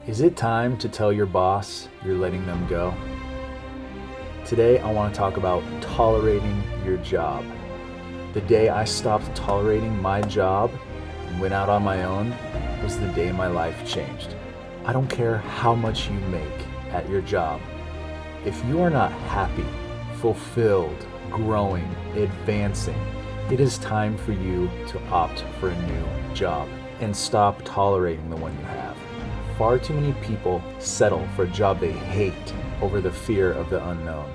Is it time to tell your boss you're letting them go? Today, I want to talk about tolerating your job. The day I stopped tolerating my job and went out on my own was the day my life changed. I don't care how much you make at your job. If you are not happy, fulfilled, growing, advancing, it is time for you to opt for a new job and stop tolerating the one you have. Far too many people settle for a job they hate over the fear of the unknown.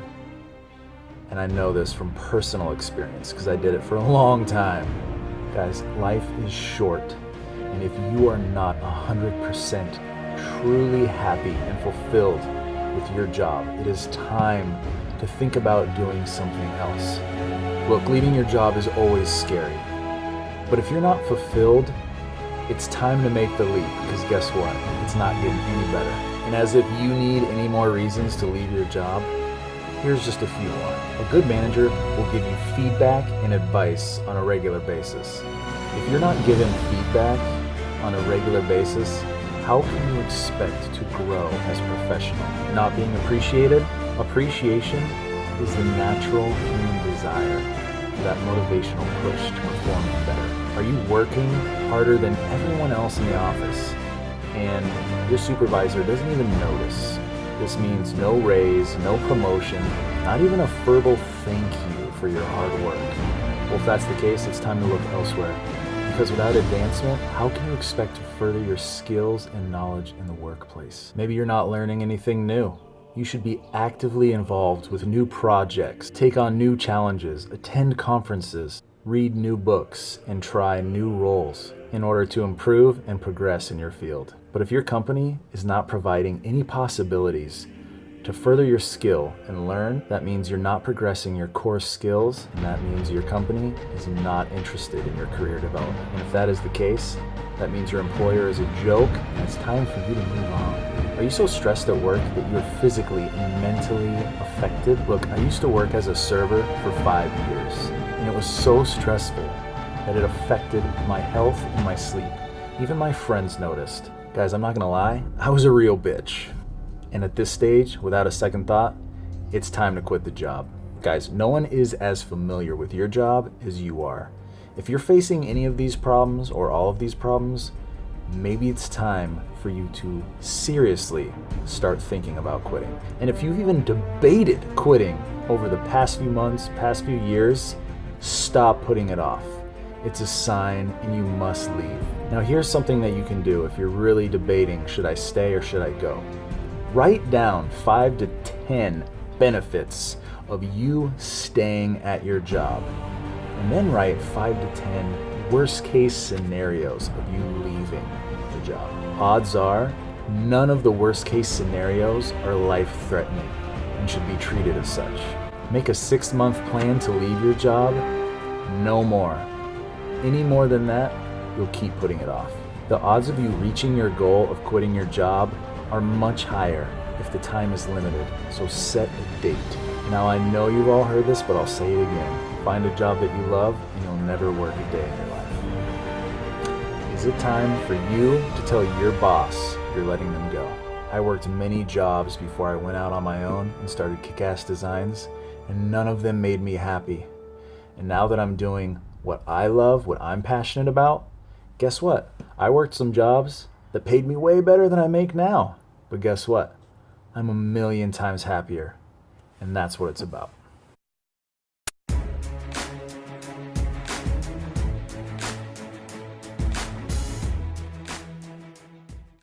And I know this from personal experience because I did it for a long time. Guys, life is short. And if you are not 100% truly happy and fulfilled with your job, it is time to think about doing something else. Look, leaving your job is always scary. But if you're not fulfilled, it's time to make the leap, because guess what? It's not getting any better. And as if you need any more reasons to leave your job, here's just a few more. A good manager will give you feedback and advice on a regular basis. If you're not given feedback on a regular basis, how can you expect to grow as a professional? Not being appreciated? Appreciation is the natural human desire for that motivational push to perform better. Are you working harder than everyone else in the office and your supervisor doesn't even notice? This means no raise, no promotion, not even a verbal thank you for your hard work. Well, if that's the case, it's time to look elsewhere. Because without advancement, how can you expect to further your skills and knowledge in the workplace? Maybe you're not learning anything new. You should be actively involved with new projects, take on new challenges, attend conferences, read new books, and try new roles in order to improve and progress in your field. But if your company is not providing any possibilities to further your skill and learn, that means you're not progressing your core skills, and that means your company is not interested in your career development. And if that is the case, that means your employer is a joke, and it's time for you to move on. Are you so stressed at work that you're physically and mentally affected? Look, I used to work as a server for 5 years, and it was so stressful that it affected my health and my sleep. Even my friends noticed. Guys, I'm not gonna lie, I was a real bitch. And at this stage, without a second thought, it's time to quit the job. Guys, no one is as familiar with your job as you are. If you're facing any of these problems or all of these problems, maybe it's time for you to seriously start thinking about quitting. And if you've even debated quitting over the past few months, past few years, stop putting it off. It's a sign and you must leave. Now here's something that you can do if you're really debating, should I stay or should I go? Write down 5 to 10 benefits of you staying at your job. And then write 5 to 10 worst case scenarios of you leaving the job. Odds are, none of the worst case scenarios are life-threatening and should be treated as such. Make a 6-month plan to leave your job, no more. Any more than that, you'll keep putting it off. The odds of you reaching your goal of quitting your job are much higher if the time is limited, so set a date. Now I know you've all heard this, but I'll say it again. Find a job that you love and you'll never work a day in your life. Is it time for you to tell your boss you're letting them go? I worked many jobs before I went out on my own and started Kick-Ass Designs, and none of them made me happy. And now that I'm doing what I love, what I'm passionate about, guess what? I worked some jobs that paid me way better than I make now. But guess what? I'm a million times happier. And that's what it's about.